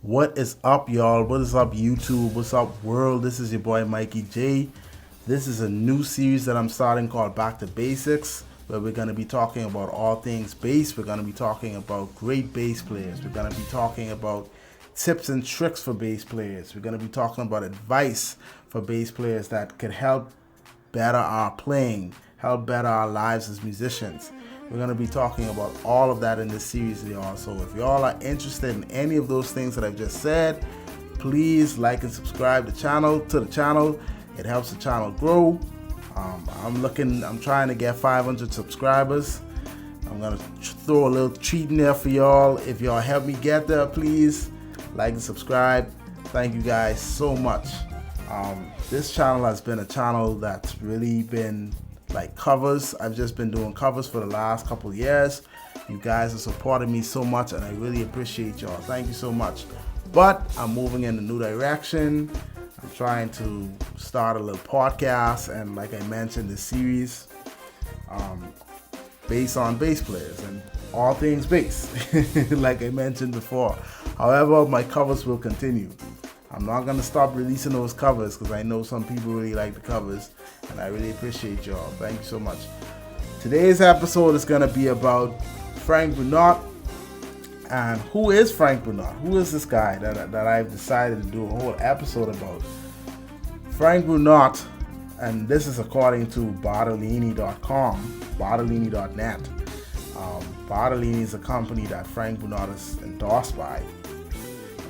What is up, y'all? What is up, YouTube? What's up, world? This is your boy Mikey J. This is a new series that I'm starting called Back to Basics, where we're going to be talking about all things bass. We're going to be talking about great bass players. We're going to be talking about tips and tricks for bass players. We're going to be talking about advice for bass players that could help better our playing, help better our lives as musicians. We're going to be talking about all of that in this series, y'all. So if y'all are interested in any of those things that I've just said, please like and subscribe to the channel. It helps the channel grow. I'm trying to get 500 subscribers. I'm going to throw a little treat in there for y'all. If y'all help me get there, please like and subscribe. Thank you guys so much. This channel has been a channel that's really been like covers. I've just been doing covers for the last couple of years. You guys have supported me so much and I really appreciate y'all. Thank you so much. But I'm moving in a new direction. I'm trying to start a little podcast, and like I mentioned, this series based on bass players and all things bass, like I mentioned before. However, my covers will continue. I'm not going to stop releasing those covers because I know some people really like the covers, and I really appreciate y'all. Thank you so much. Today's episode is going to be about Frank Brunot. And who is Frank Brunot? Who is this guy that I've decided to do a whole episode about? Frank Brunot, and this is according to Bartolini.com, Bartolini.net. Bartolini is a company that Frank Brunot is endorsed by.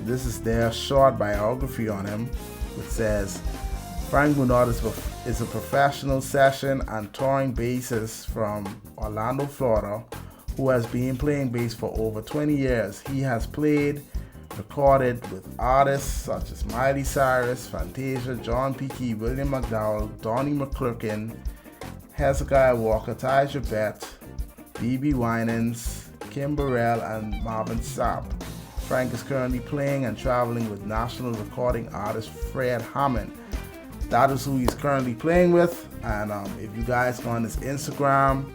This is their short biography on him, which says, Frank Brunot is a professional session and touring bassist from Orlando, Florida, who has been playing bass for over 20 years. He has recorded with artists such as Miley Cyrus, Fantasia, John P. Key, William McDowell, Donnie McClurkin, Hezekiah Walker, Taja Bett, B.B. Winans, Kim Burrell, and Marvin Sapp. Frank is currently playing and traveling with national recording artist Fred Hammond. That is who he's currently playing with. And if you guys go on his Instagram,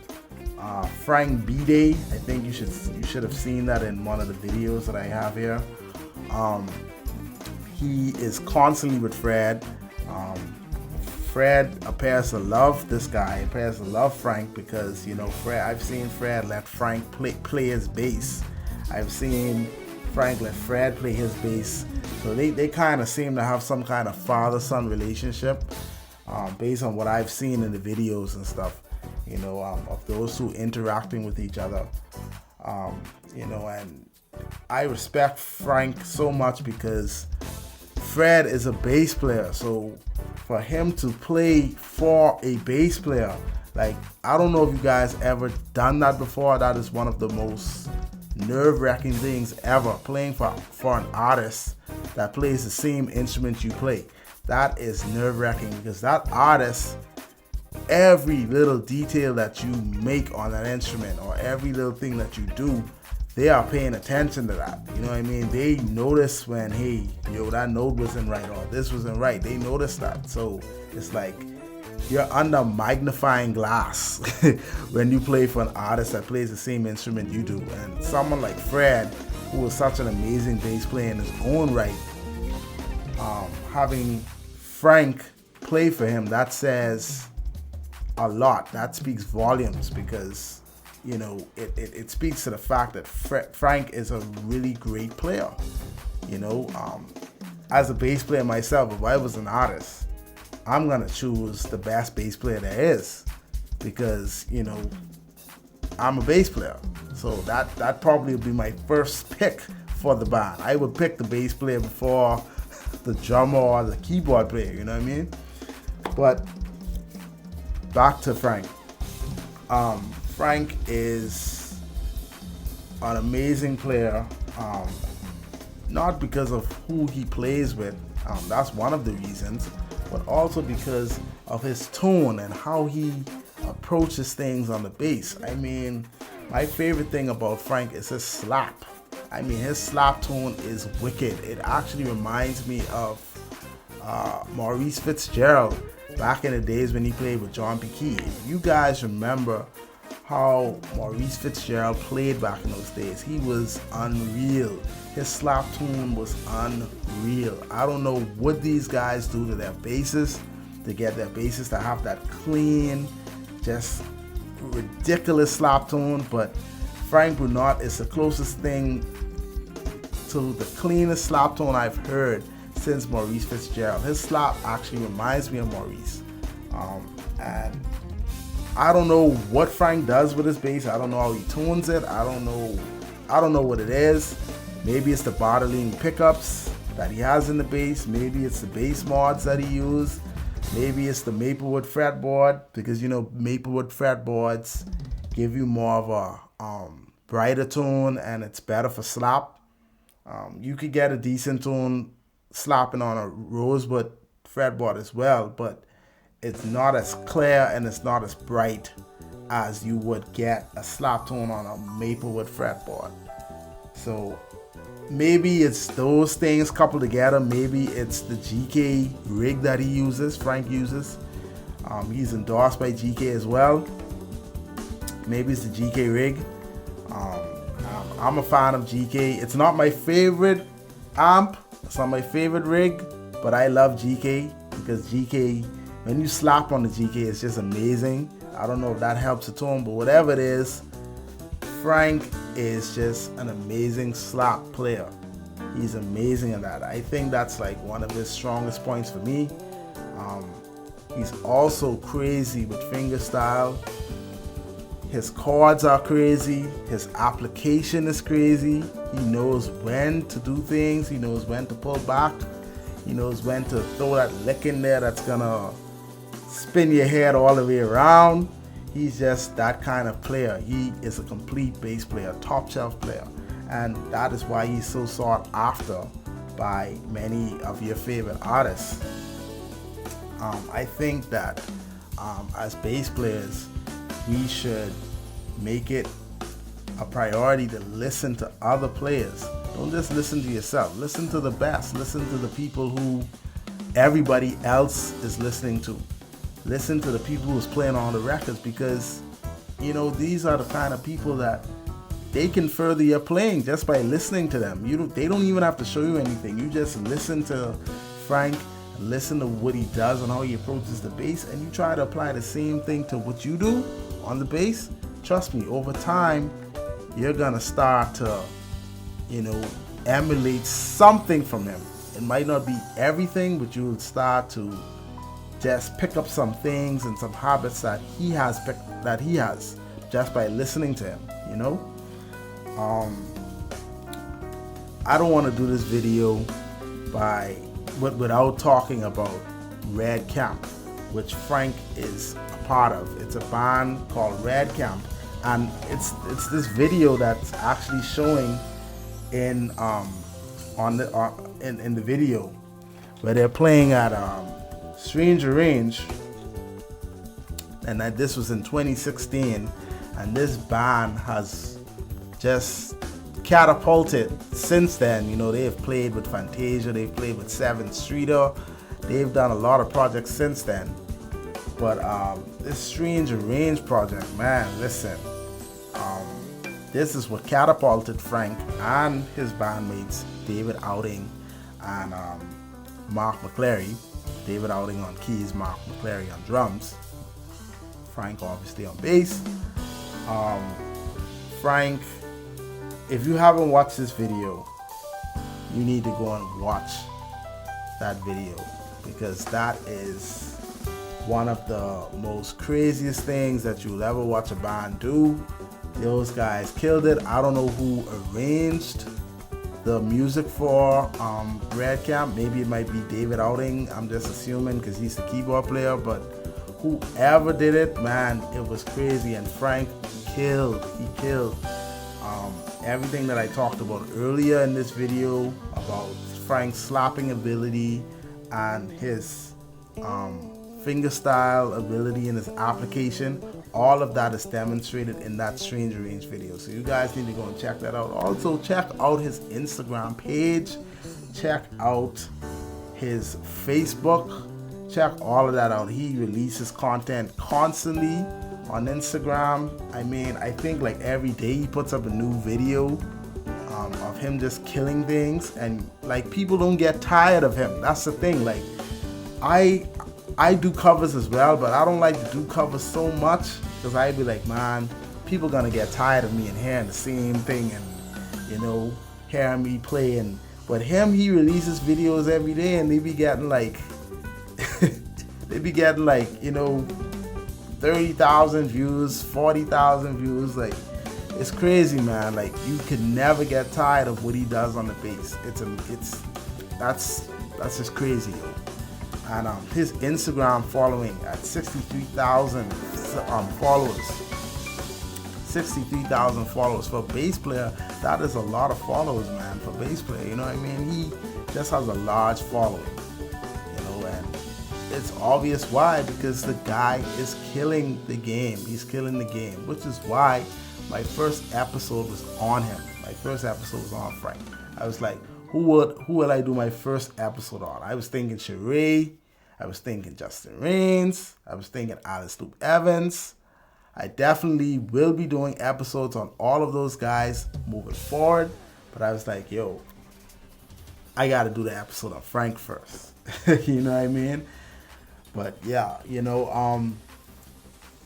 Frank B-Day, I think you should have seen that in one of the videos that I have here. He is constantly with Fred. Fred appears to love this guy, appears to love Frank because, you know, I've seen Fred let Frank play his bass. I've seen Frank let Fred play his bass. So they kind of seem to have some kind of father-son relationship based on what I've seen in the videos and stuff, you know, of those two interacting with each other. You know, and I respect Frank so much because Fred is a bass player. So for him to play for a bass player, like, I don't know if you guys ever done that before. That is one of the most nerve-wracking things ever, playing for an artist that plays the same instrument you play. That is nerve-wracking because that artist, every little detail that you make on that instrument or every little thing that you do, they are paying attention to that. You know what I mean? They notice when, hey, yo, that note wasn't right or this wasn't right. They notice that. So it's like you're under magnifying glass when you play for an artist that plays the same instrument you do. And someone like Fred, who is such an amazing bass player in his own right, having Frank play for him, that says a lot. That speaks volumes because, you know, it speaks to the fact that Frank is a really great player. You know, as a bass player myself, if I was an artist, I'm gonna choose the best bass player there is because, you know, I'm a bass player. So that probably would be my first pick for the band. I would pick the bass player before the drummer or the keyboard player, you know what I mean? But back to Frank. Frank is an amazing player, not because of who he plays with, that's one of the reasons, but also because of his tone and how he approaches things on the bass. I mean, my favorite thing about Frank is his slap. I mean, his slap tone is wicked. It actually reminds me of Maurice Fitzgerald back in the days when he played with John P. Key. If you guys remember how Maurice Fitzgerald played back in those days. He was unreal. His slap tune was unreal. I don't know what these guys do to their basses to get their basses to have that clean, just ridiculous slap tune, but Frank Brunot is the closest thing to the cleanest slap tone I've heard since Maurice Fitzgerald. His slap actually reminds me of Maurice. And I don't know what Frank does with his bass. I don't know how he tunes it. I don't know what it is. Maybe it's the bottling pickups that he has in the bass. Maybe it's the bass mods that he used. Maybe it's the Maplewood fretboard, because you know Maplewood fretboards give you more of a brighter tone and it's better for slap. You could get a decent tone slapping on a rosewood fretboard as well, but it's not as clear and it's not as bright as you would get a slap tone on a Maplewood fretboard. So maybe it's those things coupled together. Maybe it's the GK rig that he uses, Frank uses. He's endorsed by GK as well. Maybe it's the GK rig. I'm a fan of GK. It's not my favorite amp. It's not my favorite rig, but I love GK because GK, when you slap on the GK, it's just amazing. I don't know if that helps the tone, but whatever it is, Frank is just an amazing slap player. He's amazing at that. I think that's like one of his strongest points for me. He's also crazy with fingerstyle. His chords are crazy. His application is crazy. He knows when to do things. He knows when to pull back. He knows when to throw that lick in there that's gonna spin your head all the way around. He's just that kind of player. He is a complete bass player, top shelf player. And that is why he's so sought after by many of your favorite artists. I think that as bass players, we should make it a priority to listen to other players. Don't just listen to yourself. Listen to the best. Listen to the people who everybody else is listening to. Listen to the people who's playing on the records, because you know these are the kind of people that they can further your playing just by listening to them. They don't even have to show you anything. You just listen to Frank, listen to what he does and how he approaches the bass, and you try to apply the same thing to what you do on the bass. Trust me, over time you're gonna start to, emulate something from him. It might not be everything, but you'll start to just pick up some things and some habits that he has just by listening to him. I don't want to do this video without talking about Red Camp, which Frank is a part of. It's a band called Red Camp, and it's this video that's actually showing in the video where they're playing at Stranger Range, and that this was in 2016, and this band has just catapulted since then. They've played with Fantasia, they've played with 7th Streeter, they've done a lot of projects since then. But this Stranger Range project, man, listen, this is what catapulted Frank and his bandmates, David Outing and Mark McClary. David Outing on keys, Mark McClary on drums, Frank obviously on bass. Frank, if you haven't watched this video, you need to go and watch that video, because that is one of the most craziest things that you'll ever watch a band do. Those guys killed it. I don't know who arranged the music for Red Camp. Maybe it might be David Outing. I'm just assuming because he's the keyboard player, but whoever did it, man, it was crazy. And Frank killed. He killed. Everything that I talked about earlier in this video about Frank's slapping ability and his fingerstyle ability and his application, all of that is demonstrated in that Stranger Range video. So you guys need to go and check that out. Also, check out his Instagram page. Check out his Facebook. Check all of that out. He releases content constantly on Instagram. I mean, I think like every day he puts up a new video of him just killing things, and like people don't get tired of him. That's the thing. Like I do covers as well, but I don't like to do covers so much because I'd be like, man, people gonna get tired of me and hearing the same thing and, you know, hearing me play. And but him, he releases videos every day and they be getting like you know, 30,000 views, 40,000 views. Like, it's crazy, man. Like, you could never get tired of what he does on the bass. That's just crazy, yo. And his Instagram following at 63,000 followers. 63,000 followers for a bass player. That is a lot of followers, man, for a bass player. You know what I mean? He just has a large following. You know, and it's obvious why, because the guy is killing the game. He's killing the game, which is why my first episode was on him. My first episode was on Frank. I was like, who would I do my first episode on? I was thinking Sheree. I was thinking Justin Rains. I was thinking Alice Luke Evans. I definitely will be doing episodes on all of those guys moving forward. But I was like, yo, I got to do the episode on Frank first. You know what I mean? But yeah, you know,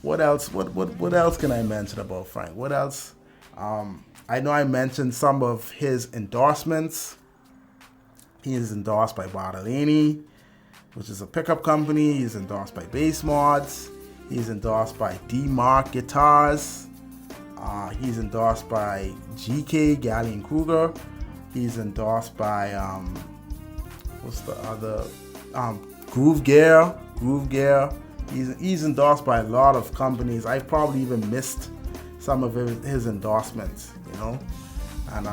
what else? What else can I mention about Frank? What else? I know I mentioned some of his endorsements. He is endorsed by Bartolini, which is a pickup company. He's endorsed by Bass Mods. He's endorsed by D-Mark Guitars. He's endorsed by GK, Galley and Kruger. He's endorsed by, what's the other? Groove Gear. He's endorsed by a lot of companies. I probably even missed some of his endorsements, you know. And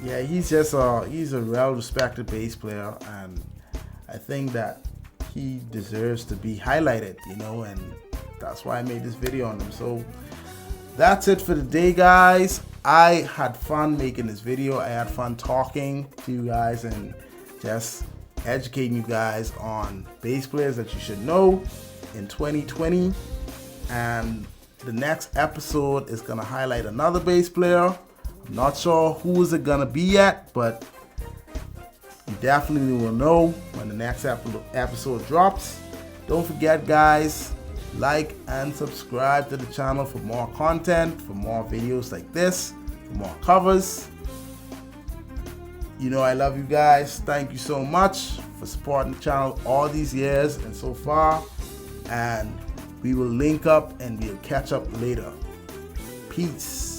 yeah, he's a well-respected bass player, and I think that he deserves to be highlighted, you know, and that's why I made this video on him. So that's it for today, guys. I had fun making this video. I had fun talking to you guys and just educating you guys on bass players that you should know in 2020. And the next episode is gonna highlight another bass player. I'm not sure who is it gonna be yet, but you definitely will know when the next episode drops. Don't forget, guys, like and subscribe to the channel for more content, for more videos like this, for more covers. You know I love you guys. Thank you so much for supporting the channel all these years and so far. And we will link up and we'll catch up later. Peace.